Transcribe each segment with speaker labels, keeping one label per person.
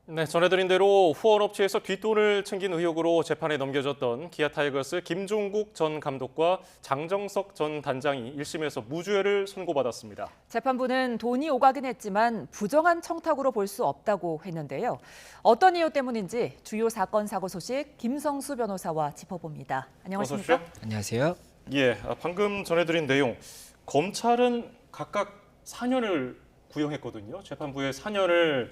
Speaker 1: 네, 전해드린 대로 후원업체에서 뒷돈을 챙긴 의혹으로 재판에 넘겨졌던 기아 타이거스 김종국 전 감독과 장정석 전 단장이 1심에서 무죄를 선고받았습니다.
Speaker 2: 재판부는 돈이 오가긴 했지만 부정한 청탁으로 볼 수 없다고 했는데요. 어떤 이유 때문인지 주요 사건 사고 소식 김성수 변호사와 짚어봅니다.
Speaker 1: 어서
Speaker 2: 안녕하십니까?
Speaker 1: 오십시오.
Speaker 3: 안녕하세요.
Speaker 1: 예, 방금 전해드린 내용, 검찰은 각각 4년을 구형했거든요. 재판부에 4년을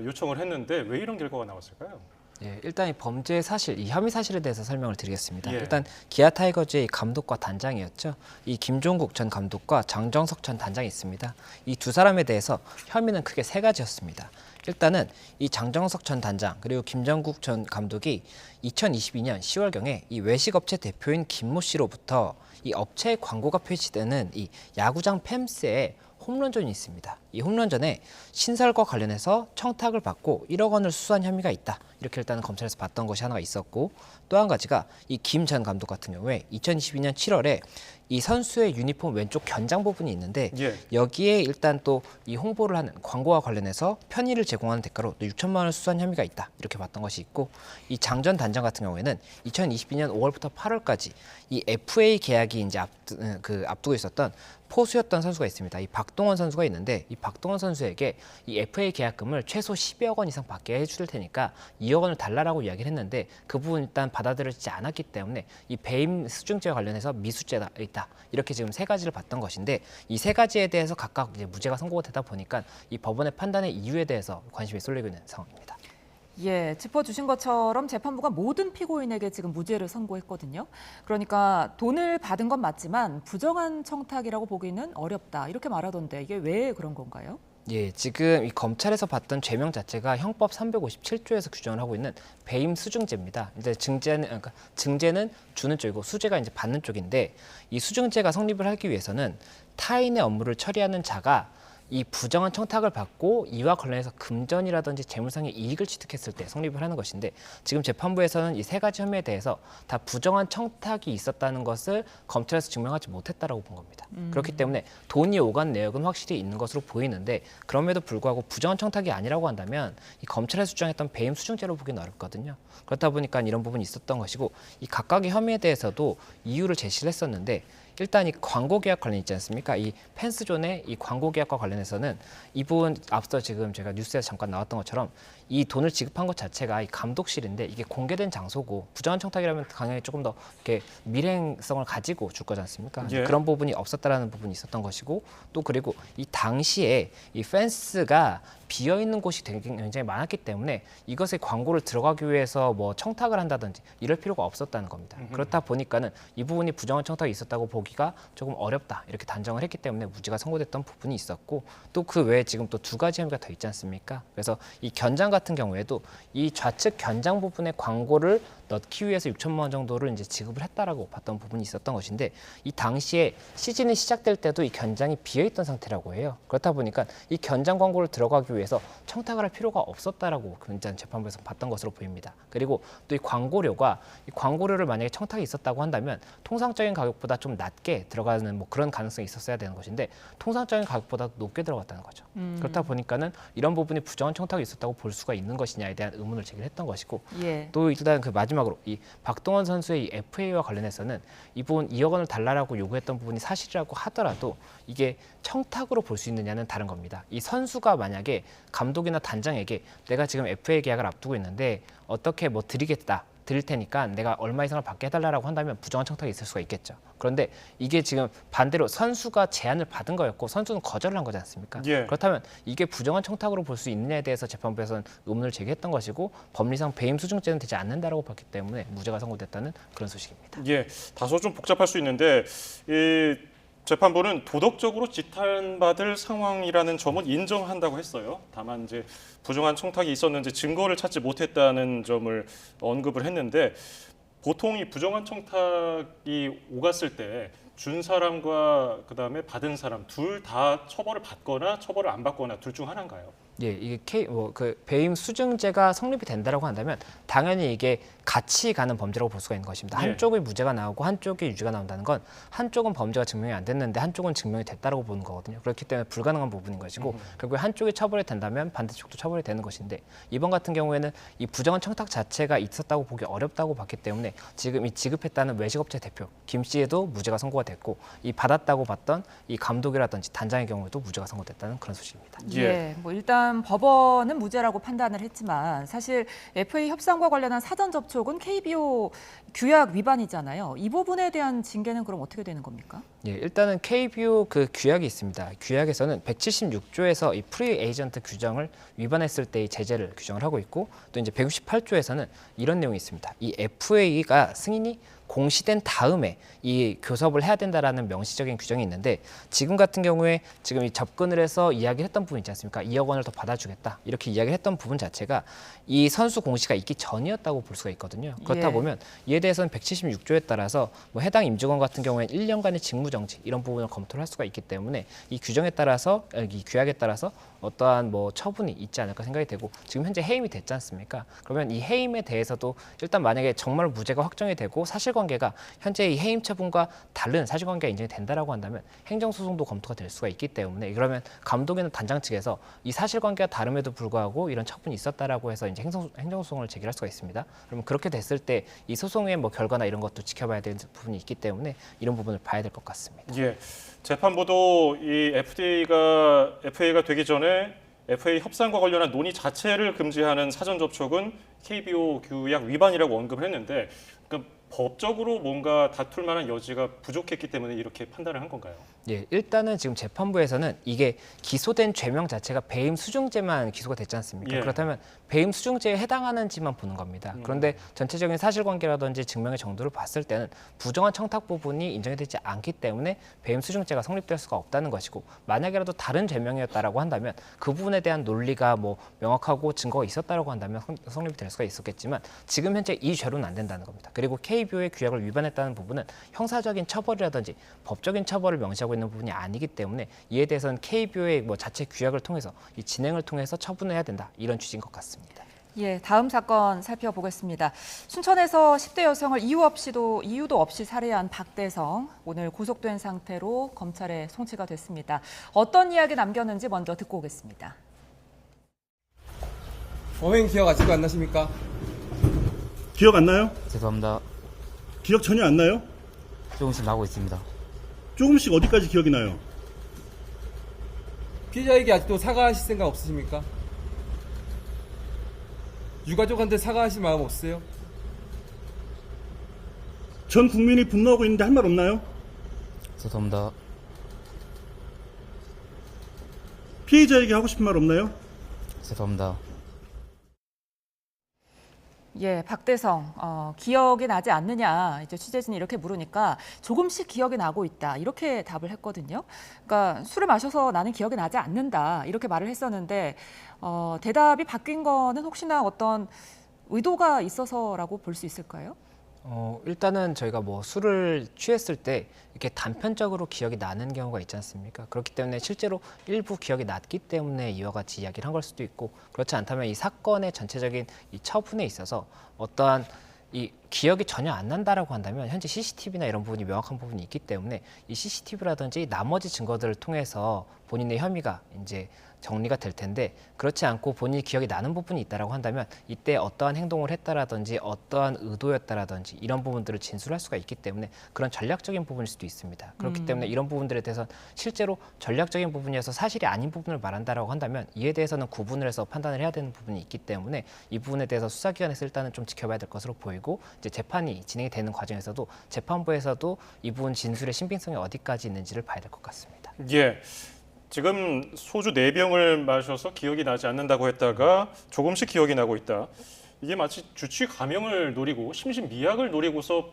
Speaker 1: 요청을 했는데 왜 이런 결과가 나왔을까요?
Speaker 3: 예, 일단 이 범죄 사실, 이 혐의 사실에 대해서 설명을 드리겠습니다.
Speaker 1: 예.
Speaker 3: 일단 기아 타이거즈의 감독과 단장이었죠. 이 김종국 전 감독과 장정석 전 단장이 있습니다. 이 두 사람에 대해서 혐의는 크게 세 가지였습니다. 일단은 이 장정석 전 단장 그리고 김종국 전 감독이 2022년 10월경에 이 외식업체 대표인 김모 씨로부터 이 업체의 광고가 표시되는 이 야구장 펜스에 홈런존이 있습니다. 이 홈런존에 신설과 관련해서 청탁을 받고 1억 원을 수수한 혐의가 있다. 이렇게 일단은 검찰에서 봤던 것이 하나가 있었고, 또 한 가지가 이 김 전 감독 같은 경우에 2022년 7월에 이 선수의 유니폼 왼쪽 견장 부분이 있는데
Speaker 1: 예.
Speaker 3: 여기에 일단 또 이 홍보를 하는 광고와 관련해서 편의를 제공하는 대가로 또 6천만 원을 수수한 혐의가 있다. 이렇게 봤던 것이 있고, 이 장 전 단장 같은 경우에는 2022년 5월부터 8월까지 이 FA 계약이 이제 앞두고 있었던 포수였던 선수가 있습니다. 이 박동원 선수가 있는데 이 박동원 선수에게 이 FA 계약금을 최소 10억 원 이상 받게 해줄 테니까 2억 원을 달라라고 이야기를 했는데 그 부분 일단 받아들여지지 않았기 때문에 이 배임 수증죄와 관련해서 미수죄가 있다. 이렇게 지금 세 가지를 봤던 것인데 이 세 가지에 대해서 각각 이제 무죄가 선고가 되다 보니까 이 법원의 판단의 이유에 대해서 관심이 쏠리고 있는 상황입니다.
Speaker 2: 예, 짚어주신 것처럼 재판부가 모든 피고인에게 지금 무죄를 선고했거든요. 그러니까 돈을 받은 건 맞지만 부정한 청탁이라고 보기는 어렵다. 이렇게 말하던데 이게 왜 그런 건가요?
Speaker 3: 예, 지금 이 검찰에서 봤던 죄명 자체가 형법 357조에서 규정을 하고 있는 배임 수증죄입니다. 이제 증죄는 주는 쪽이고 수죄가 이제 받는 쪽인데 이 수증죄가 성립을 하기 위해서는 타인의 업무를 처리하는 자가 이 부정한 청탁을 받고 이와 관련해서 금전이라든지 재물상의 이익을 취득했을 때 성립을 하는 것인데 지금 재판부에서는 이 세 가지 혐의에 대해서 다 부정한 청탁이 있었다는 것을 검찰에서 증명하지 못했다라고 본 겁니다. 그렇기 때문에 돈이 오간 내역은 확실히 있는 것으로 보이는데 그럼에도 불구하고 부정한 청탁이 아니라고 한다면 이 검찰에서 주장했던 배임 수증죄로 보기는 어렵거든요. 그렇다 보니까 이런 부분이 있었던 것이고 이 각각의 혐의에 대해서도 이유를 제시를 했었는데 일단 이 광고 계약 관련 있지 않습니까? 이 펜스존의 이 광고 계약과 관련해서는 이 부분 앞서 지금 제가 뉴스에서 잠깐 나왔던 것처럼 이 돈을 지급한 것 자체가 이 감독실인데 이게 공개된 장소고 부정한 청탁이라면 당연히 조금 더 이렇게 밀행성을 가지고 줄 거지 않습니까?
Speaker 1: 예.
Speaker 3: 그런 부분이 없었다라는 부분이 있었던 것이고 또 그리고 이 당시에 이 펜스가 비어 있는 곳이 굉장히 많았기 때문에 이것에 광고를 들어가기 위해서 뭐 청탁을 한다든지 이럴 필요가 없었다는 겁니다. 그렇다 보니까는 이 부분이 부정한 청탁이 있었다고 보기가 조금 어렵다 이렇게 단정을 했기 때문에 무죄가 선고됐던 부분이 있었고 또 그 외에 지금 또 두 가지 혐의가 더 있지 않습니까? 그래서 이 견장 같은 경우에도 이 좌측 견장 부분에 광고를 넣기 위해서 6천만 원 정도를 이제 지급을 했다라고 봤던 부분이 있었던 것인데 이 당시에 시즌이 시작될 때도 이 견장이 비어 있던 상태라고 해요. 그렇다 보니까 이 견장 광고를 들어가기 위해서 청탁을 할 필요가 없었다라고 일단 재판부에서 봤던 것으로 보입니다. 그리고 또 이 광고료를 만약에 청탁이 있었다고 한다면 통상적인 가격보다 좀 낮게 들어가는 뭐 그런 가능성이 있었어야 되는 것인데 통상적인 가격보다 높게 들어갔다는 거죠. 그렇다 보니까는 이런 부분이 부정한 청탁이 있었다고 볼 수가 있는 것이냐에 대한 의문을 제기했던 것이고
Speaker 2: 예.
Speaker 3: 또 일단 그 마지막으로 이 박동원 선수의 이 FA와 관련해서는 이 부분 2억 원을 달라라고 요구했던 부분이 사실이라고 하더라도 이게 청탁으로 볼 수 있느냐는 다른 겁니다. 이 선수가 만약에 감독이나 단장에게 내가 지금 FA 계약을 앞두고 있는데 어떻게 뭐 드릴 테니까 내가 얼마 이상을 받게 해달라고 한다면 부정한 청탁이 있을 수가 있겠죠. 그런데 이게 지금 반대로 선수가 제안을 받은 거였고 선수는 거절을 한 거지 않습니까?
Speaker 1: 예.
Speaker 3: 그렇다면 이게 부정한 청탁으로 볼 수 있느냐에 대해서 재판부에서는 의문을 제기했던 것이고 법리상 배임 수증죄는 되지 않는다라고 봤기 때문에 무죄가 선고됐다는 그런 소식입니다.
Speaker 1: 예, 다소 좀 복잡할 수 있는데 이 재판부는 도덕적으로 지탄받을 상황이라는 점은 인정한다고 했어요. 다만 이제 부정한 청탁이 있었는지 증거를 찾지 못했다는 점을 언급을 했는데 보통 이 부정한 청탁이 오갔을 때 준 사람과 그다음에 받은 사람 둘 다 처벌을 받거나 처벌을 안 받거나 둘 중 하나인가요?
Speaker 3: 예, 이게 그 배임 수증제가 성립이 된다라고 한다면 당연히 이게 같이 가는 범죄라고 볼 수가 있는 것입니다.
Speaker 1: 예.
Speaker 3: 한쪽의 무죄가 나오고 한쪽이 유죄가 나온다는 건 한쪽은 범죄가 증명이 안 됐는데 한쪽은 증명이 됐다라고 보는 거거든요. 그렇기 때문에 불가능한 부분인 것이고 결국에 한쪽이 처벌이 된다면 반대쪽도 처벌이 되는 것인데 이번 같은 경우에는 이 부정한 청탁 자체가 있었다고 보기 어렵다고 봤기 때문에 지금 이 지급했다는 외식업체 대표 김 씨에도 무죄가 선고가 됐고 이 받았다고 봤던 이 감독이라든지 단장의 경우에도 무죄가 선고됐다는 그런 소식입니다.
Speaker 2: 예, 뭐 일단 법원은 무죄라고 판단을 했지만 사실 FA 협상과 관련한 사전 접촉은 KBO 규약 위반이잖아요. 이 부분에 대한 징계는 그럼 어떻게 되는 겁니까?
Speaker 3: 예, 일단은 KBO 그 규약이 있습니다. 규약에서는 176조에서 이 프리 에이전트 규정을 위반했을 때의 제재를 규정을 하고 있고 또 이제 168조에서는 이런 내용이 있습니다. 이 FA가 승인이 공시된 다음에 이 교섭을 해야 된다라는 명시적인 규정이 있는데 지금 같은 경우에 지금 이 접근을 해서 이야기를 했던 부분 있지 않습니까? 2억 원을 더 받아주겠다 이렇게 이야기를 했던 부분 자체가 이 선수 공시가 있기 전이었다고 볼 수가 있거든요. 그렇다
Speaker 2: 예.
Speaker 3: 보면 이에 대해서는 176조에 따라서 뭐 해당 임직원 같은 경우에는 1년간의 직무정지 이런 부분을 검토를 할 수가 있기 때문에 이 규정에 따라서 이 규약에 따라서 어떠한 뭐 처분이 있지 않을까 생각이 되고 지금 현재 해임이 됐지 않습니까? 그러면 이 해임에 대해서도 일단 만약에 정말 무죄가 확정이 되고 사실관계가 현재 이 해임 처분과 다른 사실관계가 인정이 된다라고 한다면 행정소송도 검토가 될 수가 있기 때문에 그러면 감독이나 단장 측에서 이 사실관계가 다름에도 불구하고 이런 처분이 있었다라고 해서 이제 행정소송을 제기할 수가 있습니다. 그러면 그렇게 됐을 때 이 소송의 뭐 결과나 이런 것도 지켜봐야 될 부분이 있기 때문에 이런 부분을 봐야 될 것 같습니다.
Speaker 1: 예. 재판부도 이 FA가 되기 전에 FA 협상과 관련한 논의 자체를 금지하는 사전 접촉은 KBO 규약 위반이라고 언급을 했는데 그러니까 법적으로 뭔가 다툴 만한 여지가 부족했기 때문에 이렇게 판단을 한 건가요?
Speaker 3: 예, 일단은 지금 재판부에서는 이게 기소된 죄명 자체가 배임 수증죄만 기소가 됐지 않습니까?
Speaker 1: 예.
Speaker 3: 그렇다면 배임 수증죄에 해당하는지만 보는 겁니다. 그런데 전체적인 사실관계라든지 증명의 정도를 봤을 때는 부정한 청탁 부분이 인정이 되지 않기 때문에 배임 수증죄가 성립될 수가 없다는 것이고 만약이라도 다른 죄명이었다라고 한다면 그 부분에 대한 논리가 뭐 명확하고 증거가 있었다라고 한다면 성립이 될 수가 있었겠지만 지금 현재 이 죄로는 안 된다는 겁니다. 그리고 KBO의 규약을 위반했다는 부분은 형사적인 처벌이라든지 법적인 처벌을 명시하고 있는 부분이 아니기 때문에 이에 대해서는 KBO의 뭐 자체 규약을 통해서 이 진행을 통해서 처분해야 된다 이런 취지인 것 같습니다.
Speaker 2: 예, 다음 사건 살펴보겠습니다. 순천에서 10대 여성을 이유도 없이 살해한 박대성 오늘 구속된 상태로 검찰에 송치가 됐습니다. 어떤 이야기 남겼는지 먼저 듣고 오겠습니다.
Speaker 4: 범행 기억 아직도 안 나십니까?
Speaker 5: 기억 안 나요?
Speaker 6: 죄송합니다.
Speaker 5: 기억 전혀 안 나요?
Speaker 6: 조금씩 나고 있습니다.
Speaker 5: 조금씩 어디까지 기억이 나요?
Speaker 4: 피해자에게 아직도 사과하실 생각 없으십니까? 유가족한테 사과하실 마음 없으세요?
Speaker 5: 전 국민이 분노하고 있는데 할 말 없나요?
Speaker 6: 죄송합니다.
Speaker 5: 피해자에게 하고 싶은 말 없나요?
Speaker 6: 죄송합니다.
Speaker 2: 예, 박대성 기억이 나지 않느냐 이제 취재진이 이렇게 물으니까 조금씩 기억이 나고 있다 이렇게 답을 했거든요. 그러니까 술을 마셔서 나는 기억이 나지 않는다 이렇게 말을 했었는데 대답이 바뀐 거는 혹시나 어떤 의도가 있어서라고 볼 수 있을까요?
Speaker 3: 일단은 저희가 뭐 술을 취했을 때 이렇게 단편적으로 기억이 나는 경우가 있지 않습니까? 그렇기 때문에 실제로 일부 기억이 났기 때문에 이와 같이 이야기를 한 걸 수도 있고 그렇지 않다면 이 사건의 전체적인 이 처분에 있어서 어떠한 이 기억이 전혀 안 난다라고 한다면 현재 CCTV나 이런 부분이 명확한 부분이 있기 때문에 이 CCTV라든지 나머지 증거들을 통해서 본인의 혐의가 이제 정리가 될 텐데 그렇지 않고 본인이 기억이 나는 부분이 있다라고 한다면 이때 어떠한 행동을 했다라든지 어떠한 의도였다라든지 이런 부분들을 진술할 수가 있기 때문에 그런 전략적인 부분일 수도 있습니다. 그렇기 때문에 이런 부분들에 대해서 실제로 전략적인 부분이어서 사실이 아닌 부분을 말한다라고 한다면 이에 대해서는 구분을 해서 판단을 해야 되는 부분이 있기 때문에 이 부분에 대해서 수사기관에서 일단은 좀 지켜봐야 될 것으로 보이고 이제 재판이 진행이 되는 과정에서도 재판부에서도 이 부분 진술의 신빙성이 어디까지 있는지를 봐야 될 것 같습니다.
Speaker 1: 예. 지금 소주 4병을 마셔서 기억이 나지 않는다고 했다가 조금씩 기억이 나고 있다. 이게 마치 주치 감형을 노리고 심신미약을 노리고서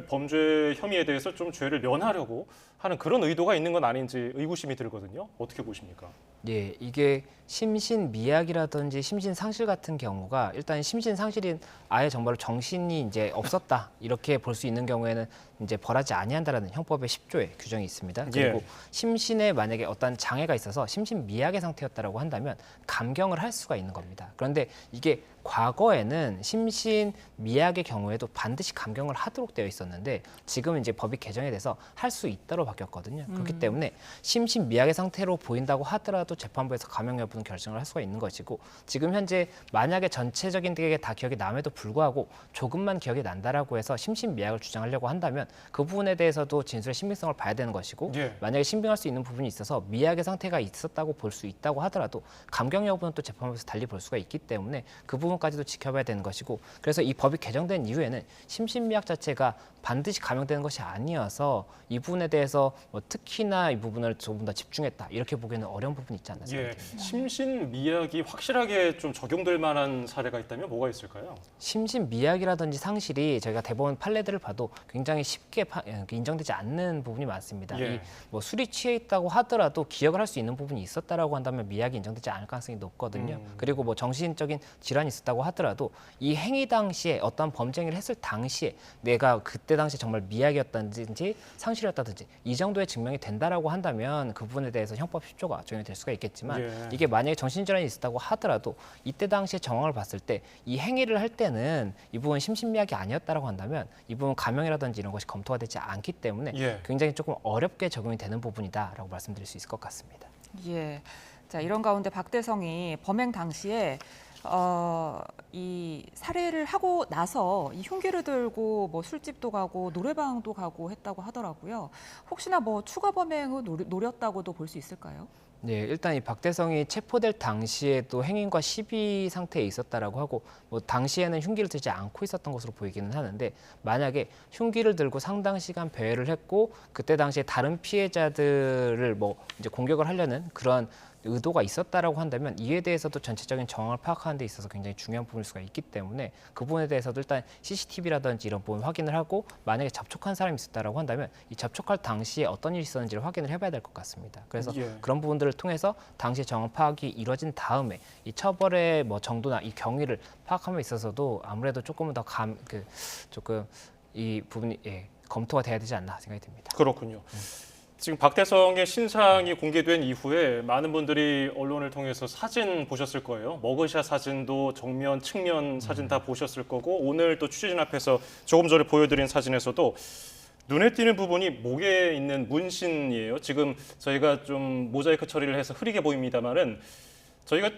Speaker 1: 범죄 혐의에 대해서 좀 죄를 면하려고 하는 그런 의도가 있는 건 아닌지 의구심이 들거든요. 어떻게 보십니까?
Speaker 3: 예, 이게 심신미약이라든지 심신상실 같은 경우가 일단 심신상실인 아예 정말로 정신이 이제 없었다 이렇게 볼 수 있는 경우에는 이제 벌하지 아니한다라는 형법의 10조에 규정이 있습니다. 그리고
Speaker 1: 예.
Speaker 3: 심신에 만약에 어떤 장애가 있어서 심신미약의 상태였다라고 한다면 감경을 할 수가 있는 겁니다. 그런데 이게 과거에는 심신미약의 경우에도 반드시 감경을 하도록 되어 있었는데 지금은 이제 법이 개정이 돼서 할 수 있다로 바뀌었거든요. 그렇기 때문에 심신미약의 상태로 보인다고 하더라도 재판부에서 감형 여부는 결정을 할 수가 있는 것이고 지금 현재 만약에 전체적인 게 다 기억이 남에도 불구하고 조금만 기억이 난다라고 해서 심신미약을 주장하려고 한다면 그 부분에 대해서도 진술의 신빙성을 봐야 되는 것이고
Speaker 1: 예.
Speaker 3: 만약에 신빙할 수 있는 부분이 있어서 미약의 상태가 있었다고 볼 수 있다고 하더라도 감경 여부는 또 재판부에서 달리 볼 수가 있기 때문에 그 부분까지도 지켜봐야 되는 것이고 그래서 이 법이 개정된 이후에는 심신미약 자체가 반드시 감형되는 것이 아니어서 이 부분에 대해서 뭐 특히나 이 부분을 조금 더 집중했다 이렇게 보기에는 어려운 부분이 있지 않나
Speaker 1: 예,
Speaker 3: 생각됩니다.
Speaker 1: 심신미약이 확실하게 좀 적용될 만한 사례가 있다면 뭐가 있을까요?
Speaker 3: 심신미약이라든지 상실이 저희가 대법원 판례들을 봐도 굉장히 쉽게 인정되지 않는 부분이 많습니다.
Speaker 1: 예.
Speaker 3: 이 뭐 술이 취해 있다고 하더라도 기억을 할 수 있는 부분이 있었다라고 한다면 미약이 인정되지 않을 가능성이 높거든요. 그리고 뭐 정신적인 질환이 있었다고 하더라도 이 행위 당시에 어떤 범죄 행위를 했을 당시에 내가 그때 당시에 정말 미약이었다든지 상실이었다든지 이 정도의 증명이 된다라고 한다면 그 부분에 대해서 형법 10조가 적용이 될 수가 있겠지만
Speaker 1: 예.
Speaker 3: 이게 만약에 정신질환이 있었다고 하더라도 이때 당시의 정황을 봤을 때 이 행위를 할 때는 이 부분 심신미약이 아니었다라고 한다면 이 부분 감형이라든지 이런 것이 검토가 되지 않기 때문에
Speaker 1: 예.
Speaker 3: 굉장히 조금 어렵게 적용이 되는 부분이다라고 말씀드릴 수 있을 것 같습니다.
Speaker 2: 예. 자, 이런 가운데 박대성이 범행 당시에 이 살해를 하고 나서 이 흉기를 들고 뭐 술집도 가고 노래방도 가고 했다고 하더라고요. 혹시나 뭐 추가 범행을 노렸다고도 볼 수 있을까요?
Speaker 3: 네, 일단 이 박대성이 체포될 당시에도 행인과 시비 상태에 있었다라고 하고 뭐 당시에는 흉기를 들지 않고 있었던 것으로 보이기는 하는데 만약에 흉기를 들고 상당 시간 배회를 했고 그때 당시에 다른 피해자들을 뭐 이제 공격을 하려는 그런 의도가 있었다라고 한다면 이에 대해서도 전체적인 정황을 파악하는 데 있어서 굉장히 중요한 부분일 수가 있기 때문에 그 부분에 대해서도 일단 CCTV라든지 이런 부분 확인을 하고 만약에 접촉한 사람이 있었다라고 한다면 이 접촉할 당시에 어떤 일이 있었는지를 확인을 해봐야 될 것 같습니다. 그래서
Speaker 1: 예.
Speaker 3: 그런 부분들을 통해서 당시 정황 파악이 이루어진 다음에 이 처벌의 뭐 정도나 이 경위를 파악함에 있어서도 아무래도 조금은 더 조금 이 부분이 검토가 돼야 되지 않나 생각이 듭니다.
Speaker 1: 그렇군요. 지금 박대성의 신상이 공개된 이후에 많은 분들이 언론을 통해서 사진 보셨을 거예요. 머그샷 사진도 정면, 측면 사진 다 보셨을 거고 오늘 또 취재진 앞에서 조금 전에 보여드린 사진에서도 눈에 띄는 부분이 목에 있는 문신이에요. 지금 저희가 좀 모자이크 처리를 해서 흐리게 보입니다만은 저희가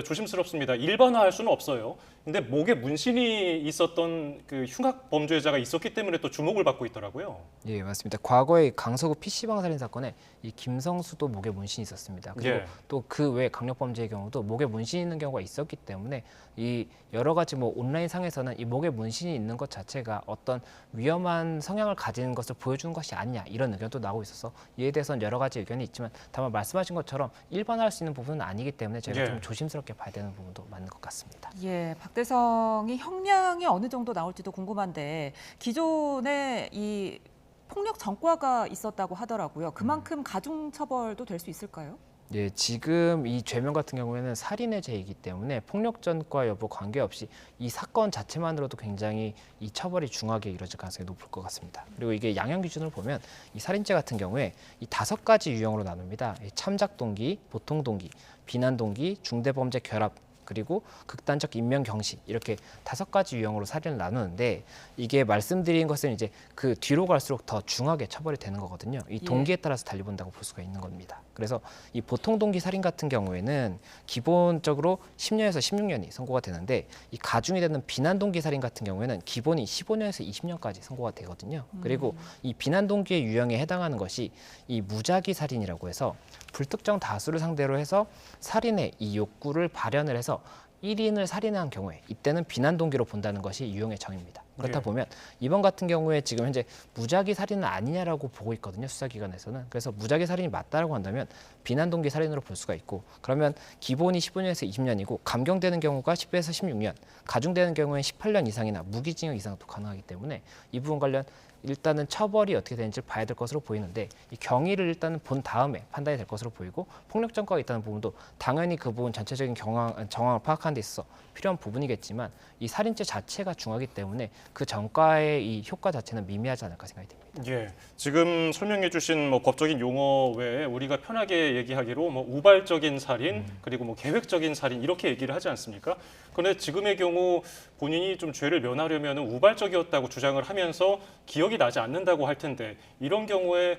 Speaker 1: 조심스럽습니다. 일반화할 수는 없어요. 근데 목에 문신이 있었던 그 흉악 범죄자가 있었기 때문에 또 주목을 받고 있더라고요.
Speaker 3: 예, 맞습니다. 과거에 강서구 PC방 살인 사건에 이 김성수도 목에 문신이 있었습니다. 그리고
Speaker 1: 예.
Speaker 3: 또 그 외 강력 범죄의 경우도 목에 문신이 있는 경우가 있었기 때문에 이 여러 가지 뭐 온라인 상에서는 이 목에 문신이 있는 것 자체가 어떤 위험한 성향을 가진 것을 보여주는 것이 아니냐 이런 의견도 나오고 있어서 이에 대해서는 여러 가지 의견이 있지만 다만 말씀하신 것처럼 일반화할 수 있는 부분은 아니기 때문에 저희가
Speaker 1: 예.
Speaker 3: 좀 조심스럽게 봐야 되는 부분도 맞는 것 같습니다.
Speaker 2: 예, 박대성이 형량이 어느 정도 나올지도 궁금한데 기존에 이 폭력 전과가 있었다고 하더라고요. 그만큼 가중 처벌도 될 수 있을까요?
Speaker 3: 예, 지금 이 죄명 같은 경우에는 살인의 죄이기 때문에 폭력 전과 여부 관계없이 이 사건 자체만으로도 굉장히 이 처벌이 중하게 이루어질 가능성이 높을 것 같습니다. 그리고 이게 양형 기준을 보면 이 살인죄 같은 경우에 이 5가지 유형으로 나눕니다. 참작 동기, 보통 동기, 비난 동기, 중대범죄 결합 그리고 극단적 인명 경시 이렇게 5가지 유형으로 살인을 나누는데 이게 말씀드린 것은 이제 그 뒤로 갈수록 더 중하게 처벌이 되는 거거든요. 이 동기에 따라서 달리 본다고 볼 수가 있는 겁니다. 그래서 이 보통 동기 살인 같은 경우에는 기본적으로 10년에서 16년이 선고가 되는데 이 가중이 되는 비난 동기 살인 같은 경우에는 기본이 15년에서 20년까지 선고가 되거든요. 그리고 이 비난 동기의 유형에 해당하는 것이 이 무작위 살인이라고 해서 불특정 다수를 상대로 해서 살인의 이 욕구를 발현을 해서 1인을 살인한 경우에 이때는 비난 동기로 본다는 것이 유형의 정의입니다. 그렇다
Speaker 1: 예.
Speaker 3: 보면 이번 같은 경우에 지금 현재 무작위 살인은 아니냐라고 보고 있거든요. 수사기관에서는. 그래서 무작위 살인이 맞다라고 한다면 비난 동기 살인으로 볼 수가 있고 그러면 기본이 15년에서 20년이고 감경되는 경우가 10에서 16년 가중되는 경우엔 18년 이상이나 무기징역 이상도 가능하기 때문에 이 부분 관련 일단은 처벌이 어떻게 되는지를 봐야 될 것으로 보이는데 이 경위를 일단은 본 다음에 판단이 될 것으로 보이고 폭력 전과가 있다는 부분도 당연히 그 부분 전체적인 정황을 파악하는 데 있어서 필요한 부분이겠지만 이 살인죄 자체가 중하기 때문에 그 전과의 이 효과 자체는 미미하지 않을까 생각이 듭니다.
Speaker 1: 예, 지금 설명해주신 뭐 법적인 용어 외에 우리가 편하게 얘기하기로 뭐 우발적인 살인 그리고 뭐 계획적인 살인 이렇게 얘기를 하지 않습니까? 그런데 지금의 경우 본인이 좀 죄를 면하려면 우발적이었다고 주장을 하면서 기억이 나지 않는다고 할 텐데 이런 경우에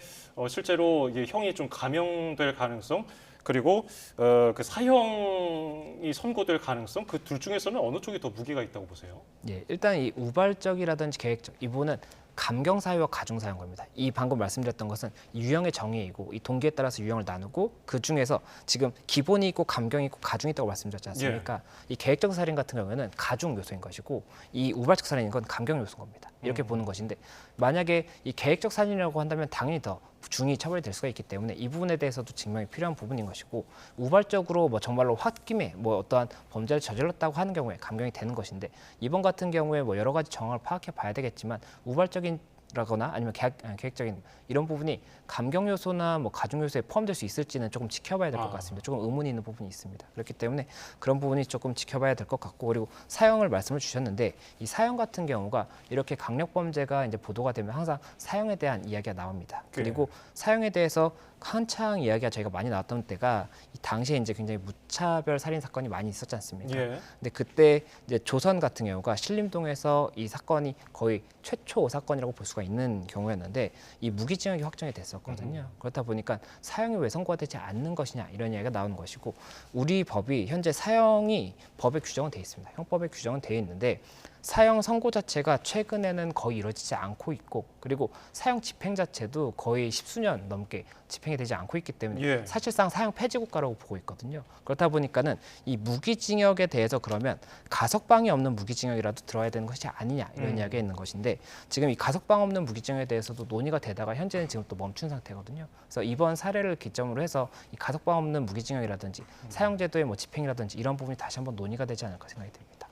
Speaker 1: 실제로 이게 형이 좀 감형될 가능성 그리고 그 사형이 선고될 가능성 그 둘 중에서는 어느 쪽이 더 무게가 있다고 보세요?
Speaker 3: 예, 일단 이 우발적이라든지 계획적 이 부분은 감경 사유와 가중 사유인 겁니다. 이 방금 말씀드렸던 것은 유형의 정의이고 이 동기에 따라서 유형을 나누고 그 중에서 지금 기본이 있고 감경이 있고 가중이 있다고 말씀드렸지 않습니까? 이 계획적 살인 같은 경우에는 가중 요소인 것이고 이 우발적 살인인 건 감경 요소인 겁니다. 이렇게 보는 것인데 만약에 이 계획적 살인이라고 한다면 당연히 더 중히 처벌이 될 수가 있기 때문에 이 부분에 대해서도 증명이 필요한 부분인 것이고 우발적으로 뭐 정말로 홧김에 뭐 어떠한 범죄를 저질렀다고 하는 경우에 감경이 되는 것인데 이번 같은 경우에 뭐 여러 가지 정황을 파악해 봐야 되겠지만 우발적인라거나 아니면 계획적인 이런 부분이 감경 요소나 뭐 가중 요소에 포함될 수 있을지는 조금 지켜봐야 될 것 같습니다. 조금 의문이 있는 부분이 있습니다. 그렇기 때문에 그런 부분이 조금 지켜봐야 될 것 같고 그리고 사형을 말씀을 주셨는데 이 사형 같은 경우가 이렇게 강력 범죄가 이제 보도가 되면 항상 사형에 대한 이야기가 나옵니다. 그리고 사형에 대해서 한창 이야기가 저희가 많이 나왔던 때가 이 당시에 이제 굉장히 무차별 살인 사건이 많이 있었지 않습니까?
Speaker 1: 예.
Speaker 3: 근데 그때 이제 조선 같은 경우가 신림동에서 이 사건이 거의 최초 사건이라고 볼 수가 있는 경우였는데 이 무기징역이 확정이 됐었거든요. 그렇다 보니까 사형이 왜 선고가 되지 않는 것이냐 이런 이야기가 나오는 것이고 우리 법이 현재 사형이 법에 규정은 돼 있습니다. 형법에 규정은 돼 있는데 사형 선고 자체가 최근에는 거의 이루어지지 않고 있고 그리고 사형 집행 자체도 거의 10수년 넘게 집행이 되지 않고 있기 때문에 사실상 사형 폐지 국가라고 보고 있거든요. 그렇다 보니까는 이 무기징역에 대해서 그러면 가석방이 없는 무기징역이라도 들어야 되는 것이 아니냐 이런 이야기가 있는 것인데 지금 이 가석방 없는 무기징역에 대해서도 논의가 되다가 현재는 지금 또 멈춘 상태거든요. 그래서 이번 사례를 기점으로 해서 이 가석방 없는 무기징역이라든지 사형제도의 뭐 집행이라든지 이런 부분이 다시 한번 논의가 되지 않을까 생각이 듭니다.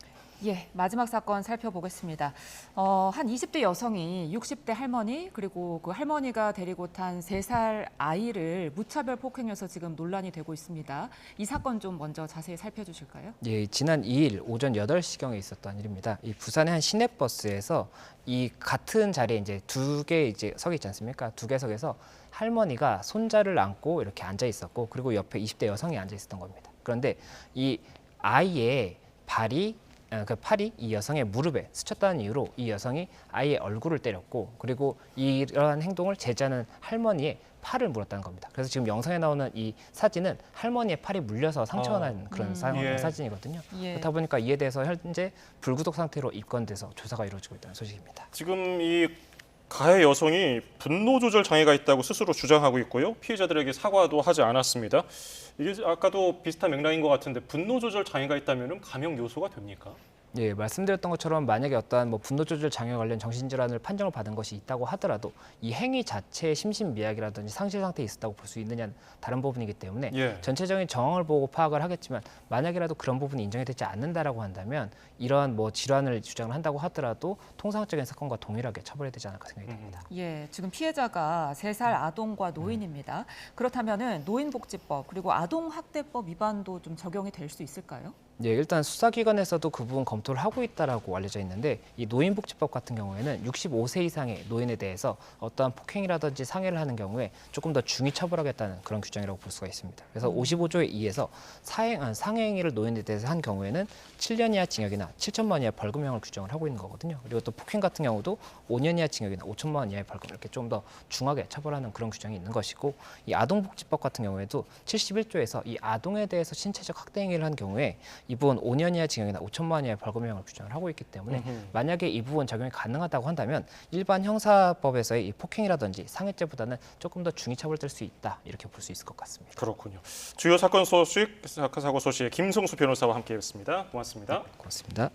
Speaker 2: 예, 마지막 사건 살펴보겠습니다. 한 20대 여성이 60대 할머니 그리고 그 할머니가 데리고 탄 3살 아이를 무차별 폭행해서 지금 논란이 되고 있습니다. 이 사건 좀 먼저 자세히 살펴주실까요?
Speaker 3: 예, 지난 2일 오전 8시경에 있었던 일입니다. 이 부산의 한 시내버스에서 이 같은 자리에 이제 두 개 이제 석이 있지 않습니까? 두 개 석에서 할머니가 손자를 안고 이렇게 앉아 있었고 그리고 옆에 20대 여성이 앉아 있었던 겁니다. 그런데 이 아이의 팔이 이 여성의 무릎에 스쳤다는 이유로 이 여성이 아이의 얼굴을 때렸고 그리고 이러한 행동을 제지하는 할머니의 팔을 물었다는 겁니다. 그래서 지금 영상에 나오는 이 사진은 할머니의 팔이 물려서 상처가 난 그런 사진이거든요. 그렇다 보니까 이에 대해서 현재 불구속 상태로 입건돼서 조사가 이루어지고 있다는 소식입니다.
Speaker 1: 지금 이 가해 여성이 분노 조절 장애가 있다고 스스로 주장하고 있고요. 피해자들에게 사과도 하지 않았습니다. 이게 아까도 비슷한 맥락인 것 같은데 분노 조절 장애가 있다면 감형 요소가 됩니까?
Speaker 3: 예, 말씀드렸던 것처럼 만약에 어떠한 뭐 분노 조절 장애 관련 정신질환을 판정을 받은 것이 있다고 하더라도 이 행위 자체의 심신미약이라든지 상실 상태에 있었다고 볼 수 있느냐는 다른 부분이기 때문에 전체적인 정황을 보고 파악을 하겠지만 만약이라도 그런 부분이 인정이 되지 않는다라고 한다면 이러한 뭐 질환을 주장을 한다고 하더라도 통상적인 사건과 동일하게 처벌해야 되지 않을까 생각이 듭니다.
Speaker 2: 예, 지금 피해자가 3살 아동과 노인입니다. 그렇다면은 노인복지법 그리고 아동학대법 위반도 좀 적용이 될 수 있을까요?
Speaker 3: 예, 일단 수사기관에서도 그 부분 검토를 하고 있다라고 알려져 있는데 이 노인복지법 같은 경우에는 65세 이상의 노인에 대해서 어떠한 폭행이라든지 상해를 하는 경우에 조금 더 중히 처벌하겠다는 그런 규정이라고 볼 수가 있습니다. 그래서 55조에 의해서 상해행위를 노인에 대해서 한 경우에는 7년 이하 징역이나 7천만 원 이하 벌금형을 규정을 하고 있는 거거든요. 그리고 또 폭행 같은 경우도 5년 이하 징역이나 5천만 원 이하의 벌금 이렇게 좀 더 중하게 처벌하는 그런 규정이 있는 것이고 이 아동복지법 같은 경우에도 71조에서 이 아동에 대해서 신체적 학대 행위를 한 경우에 이 부분 5년 이하 징역이나 5천만 원 이하의 벌금형을 규정을 하고 있기 때문에 만약에 이 부분 적용이 가능하다고 한다면 일반 형사법에서의 이 폭행이라든지 상해죄보다는 조금 더 중히 처벌될 수 있다 이렇게 볼 수 있을 것 같습니다.
Speaker 1: 그렇군요. 주요 사건 소식, 사건 사고 소식의 김성수 변호사와 함께했습니다. 고맙습니다.
Speaker 3: 고맙습니다.